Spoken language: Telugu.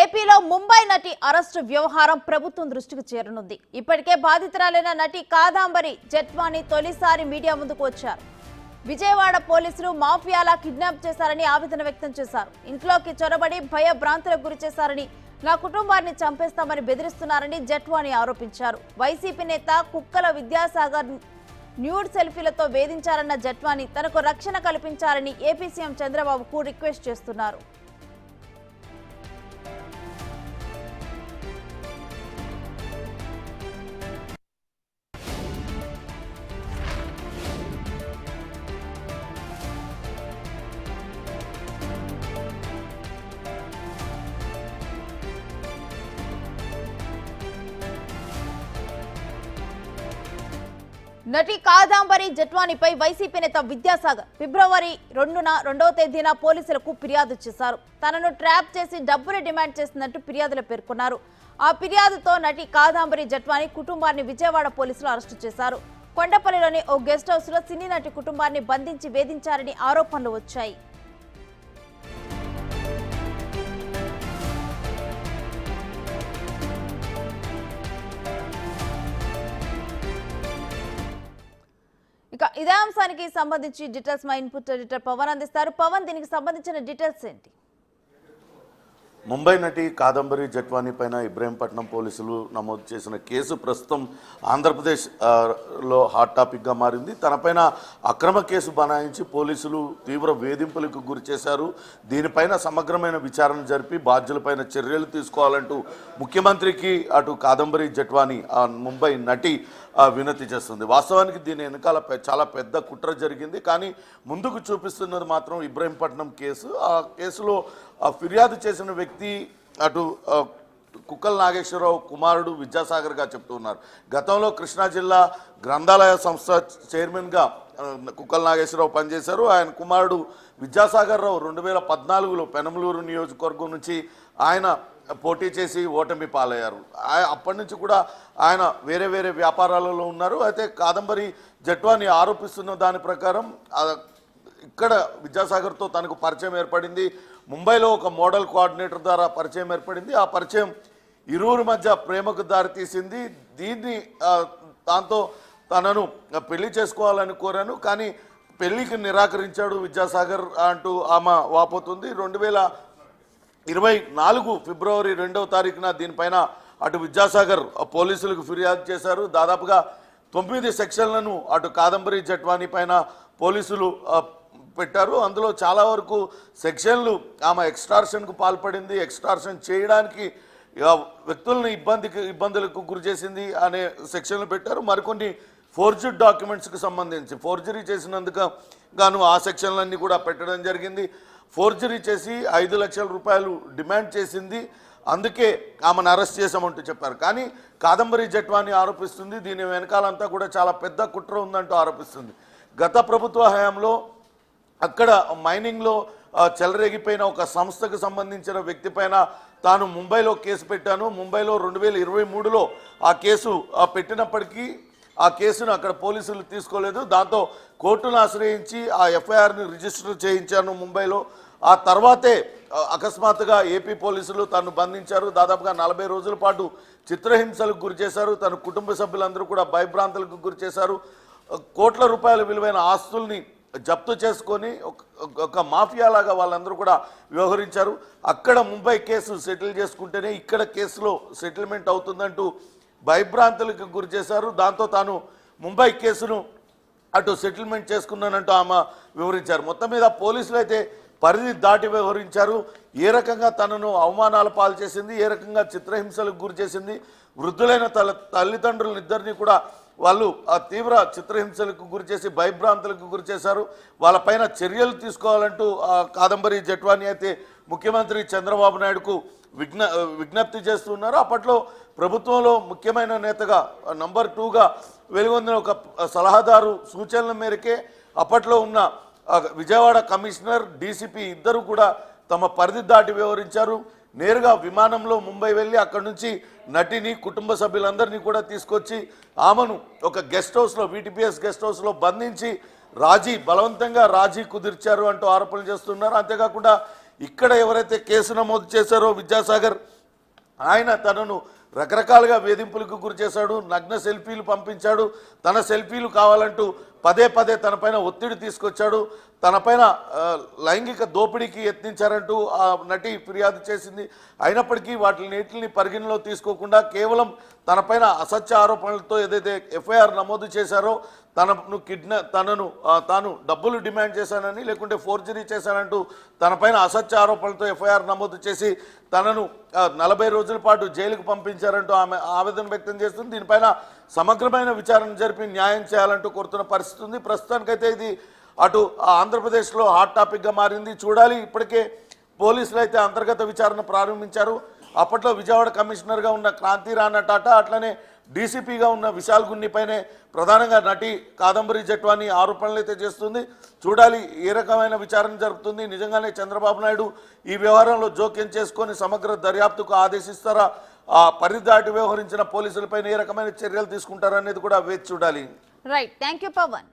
ఏపీలో ముంబై నటి అరెస్టు వ్యవహారం ప్రభుత్వం దృష్టికి చేరనుంది. ఇప్పటికే బాధితురాలైన నటి కాదంబరి జెట్వాని తొలిసారి మీడియా ముందుకు వచ్చారు. విజయవాడ పోలీసులు మాఫియాలా కిడ్నాప్ చేశారని ఆవేదన వ్యక్తం చేశారు. ఇంట్లోకి చొరబడి భయభ్రాంతులకు గురి చేశారని, నా కుటుంబాన్ని చంపేస్తామని బెదిరిస్తున్నారని జెట్వాని ఆరోపించారు. వైసీపీ నేత కుక్కల విద్యాసాగర్ న్యూడ్ సెల్ఫీలతో వేధించారన్న జెట్వాని తనకు రక్షణ కల్పించారని ఏపీ సీఎం చంద్రబాబుకు రిక్వెస్ట్ చేస్తున్నారు. నటి కాదంబరి జెట్వానిపై వైసీపీ నేత విద్యాసాగర్ ఫిబ్రవరి 2వ తేదీన పోలీసులకు ఫిర్యాదు చేశారు. తనను ట్రాప్ చేసి డబ్బులు డిమాండ్ చేసినట్టు ఫిర్యాదులో పేర్కొన్నారు. ఆ ఫిర్యాదుతో నటి కాదంబరి జెట్వాని కుటుంబాన్ని విజయవాడ పోలీసులు అరెస్టు చేశారు. కొండపల్లిలోని ఓ గెస్ట్ హౌస్ లో సినీ నటి కుటుంబాన్ని బంధించి వేధించారని ఆరోపణలు వచ్చాయి. ఇక ఇదే అంశానికి సంబంధించి డీటెయిల్స్ మా ఇన్పుట్ ఎడిటర్ పవన్ అందిస్తారు. పవన్, దీనికి సంబంధించిన డీటెయిల్స్ ఏంటి? ముంబై నటి కాదంబరి జెట్వాని పైన ఇబ్రహీంపట్నం పోలీసులు నమోదు చేసిన కేసు ప్రస్తుతం ఆంధ్రప్రదేశ్ లో హాట్ టాపిక్గా మారింది. తనపైన అక్రమ కేసు బనాయించి పోలీసులు తీవ్ర వేధింపులకు గురి చేశారు. దీనిపైన సమగ్రమైన విచారణ జరిపి బాధ్యులపైన చర్యలు తీసుకోవాలంటూ ముఖ్యమంత్రికి అటు కాదంబరి జెట్వాని ముంబై నటి వినతి చేస్తుంది. వాస్తవానికి దీని వెనకాల చాలా పెద్ద కుట్ర జరిగింది. కానీ ముందుకు చూపిస్తున్నది మాత్రం ఇబ్రహీంపట్నం కేసు. ఆ కేసులో ఫిర్యాదు చేసిన వ్యక్తి అటు కుక్కల నాగేశ్వరరావు కుమారుడు విద్యాసాగర్గా చెప్తున్నారు. గతంలో కృష్ణా జిల్లా గ్రంథాలయ సంస్థ చైర్మన్గా కుక్కల నాగేశ్వరరావు పనిచేశారు. ఆయన కుమారుడు విద్యాసాగర్ రావు 2014లో పెనమలూరు నియోజకవర్గం నుంచి ఆయన పోటీ చేసి ఓటమి పాలయ్యారు. అప్పటి నుంచి కూడా ఆయన వేరే వేరే వ్యాపారాలలో ఉన్నారు. అయితే కాదంబరి జెట్వాని ఆరోపిస్తున్న దాని ప్రకారం ఇక్కడ విద్యాసాగర్తో తనకు పరిచయం ఏర్పడింది. ముంబైలో ఒక మోడల్ కోఆర్డినేటర్ ద్వారా పరిచయం ఏర్పడింది. ఆ పరిచయం ఇరువురి మధ్య ప్రేమకు దారితీసింది. దాంతో తనను పెళ్లి చేసుకోవాలని కోరాను, కానీ పెళ్లికి నిరాకరించాడు విద్యాసాగర్ అంటూ ఆమె వాపోతుంది. 2024 ఫిబ్రవరి 2వ తారీఖున దీనిపైన అటు విద్యాసాగర్ పోలీసులకు ఫిర్యాదు చేశారు. దాదాపుగా 9 సెక్షన్లను అటు కాదంబరి జెట్వాని పైన పోలీసులు పెట్టారు. అందులో చాలా వరకు సెక్షన్లు ఆమె ఎక్స్టార్షన్కు పాల్పడింది, ఎక్స్టార్షన్ చేయడానికి వ్యక్తులను ఇబ్బందులకు గురి చేసింది అనే సెక్షన్లు పెట్టారు. మరికొన్ని ఫోర్జరీ డాక్యుమెంట్స్కి సంబంధించి ఫోర్జరీ చేసినందుకు గాను ఆ సెక్షన్లన్నీ కూడా పెట్టడం జరిగింది. ఫోర్జరీ చేసి 5 లక్షల రూపాయలు డిమాండ్ చేసింది. అందుకే ఆమెను అరెస్ట్ చేశామంటూ చెప్పారు. కానీ కాదంబరి జెట్వాని ఆరోపిస్తుంది దీని వెనకాలంతా కూడా చాలా పెద్ద కుట్ర ఉందంటూ ఆరోపిస్తుంది. గత ప్రభుత్వ హయాంలో అక్కడ మైనింగ్లో చెలరేగిపోయిన ఒక సంస్థకు సంబంధించిన వ్యక్తి పైన తాను ముంబైలో కేసు పెట్టాను. ముంబైలో 2023లో ఆ కేసు పెట్టినప్పటికీ ఆ కేసును అక్కడ పోలీసులు తీసుకోలేదు. దాంతో కోర్టును ఆశ్రయించి ఆ ఎఫ్ఐఆర్ని రిజిస్టర్ చేయించాను ముంబైలో. ఆ తర్వాతే అకస్మాత్తుగా ఏపీ పోలీసులు తను బంధించారు. దాదాపుగా 40 రోజుల పాటు చిత్రహింసలకు గురి చేశారు. తన కుటుంబ సభ్యులందరూ కూడా భయభ్రాంతులకు గురి చేశారు. కోట్ల రూపాయల విలువైన ఆస్తుల్ని జప్తు చేసుకొని ఒక మాఫియాలాగా వాళ్ళందరూ కూడా వ్యవహరించారు. అక్కడ ముంబై కేసు సెటిల్ చేసుకుంటేనే ఇక్కడ కేసులో సెటిల్మెంట్ అవుతుందంటూ భయభ్రాంతులకు గురి చేశారు. దాంతో తాను ముంబై కేసును అటు సెటిల్మెంట్ చేసుకున్నానంటూ ఆమె వివరించారు. మొత్తం మీద పోలీసులు అయితే పరిధి దాటి వ్యవహరించారు. ఏ రకంగా తనను అవమానాల పాలు చేసింది, ఏ రకంగా చిత్రహింసలకు గురి చేసింది, వృద్ధులైన తల్లిదండ్రులనిద్దరినీ కూడా వాళ్ళు ఆ తీవ్ర చిత్రహింసలకు గురి చేసి భయభ్రాంతులకు గురి చేశారు. వాళ్ళపైన చర్యలు తీసుకోవాలంటూ కాదంబరి జెట్వాని అయితే ముఖ్యమంత్రి చంద్రబాబు నాయుడుకు విజ్ఞప్తి చేస్తున్నారు. అప్పట్లో ప్రభుత్వంలో ముఖ్యమైన నేతగా నంబర్ 2గా వెలుగొందిన ఒక సలహాదారు సూచనల మేరకే అప్పట్లో ఉన్న విజయవాడ కమిషనర్, డీసీపీ ఇద్దరు కూడా తమ పరిధి దాటి వ్యవహరించారు. నేరుగా విమానంలో ముంబై వెళ్ళి అక్కడి నుంచి నటిని కుటుంబ సభ్యులందరినీ కూడా తీసుకొచ్చి ఆమెను ఒక గెస్ట్ హౌస్లో వీటీపీఎస్ గెస్ట్ హౌస్లో బంధించి బలవంతంగా రాజీ కుదిర్చారు అంటూ ఆరోపణలు చేస్తున్నారు. అంతేకాకుండా ఇక్కడ ఎవరైతే కేసు నమోదు చేశారో విద్యాసాగర్ ఆయన తనను రకరకాలుగా వేధింపులకు గురి చేశాడు, నగ్న సెల్ఫీలు పంపించాడు, తన సెల్ఫీలు కావాలంటూ పదే పదే తనపైన ఒత్తిడి తీసుకొచ్చాడు, తనపైన లైంగిక దోపిడీకి యత్నించారంటూ ఆ నటి ఫిర్యాదు చేసింది. అయినప్పటికీ వాటిని పరిగణలో తీసుకోకుండా కేవలం తనపైన అసత్య ఆరోపణలతో ఏదైతే ఎఫ్ఐఆర్ నమోదు చేశారో తాను డబ్బులు డిమాండ్ చేశానని లేకుంటే ఫోర్జరీ చేశానంటూ తనపైన అసత్య ఆరోపణలతో ఎఫ్ఐఆర్ నమోదు చేసి తనను 40 రోజుల పాటు జైలుకు పంపించారంటూ ఆమె ఆవేదన వ్యక్తం చేస్తుంది. దీనిపైన సమగ్రమైన విచారణ జరిపి న్యాయం చేయాలంటూ కోరుతున్న పరిస్థితి ఉంది. ప్రస్తుతానికైతే ఇది అటు ఆంధ్రప్రదేశ్లో హాట్ టాపిక్గా మారింది. చూడాలి. ఇప్పటికే పోలీసులు అయితే అంతర్గత విచారణ ప్రారంభించారు. అప్పట్లో విజయవాడ కమిషనర్గా ఉన్న క్రాంతి రాణా టాటా అట్లనే డీసీపీగా ఉన్న విశాల్ గున్నిపైనే ప్రధానంగా నటి కాదంబరి జట్వాని ఆరోపణలు అయితే చేస్తుంది. చూడాలి ఏ రకమైన విచారణ జరుపుతుంది. నిజంగానే చంద్రబాబు నాయుడు ఈ వ్యవహారంలో జోక్యం చేసుకొని సమగ్ర దర్యాప్తుకు ఆదేశిస్తారా, ఆ పరిధి దాటి వ్యవహరించిన పోలీసులపైన ఏ రకమైన చర్యలు తీసుకుంటారనేది కూడా వేచి చూడాలి. Right, thank you Pawan.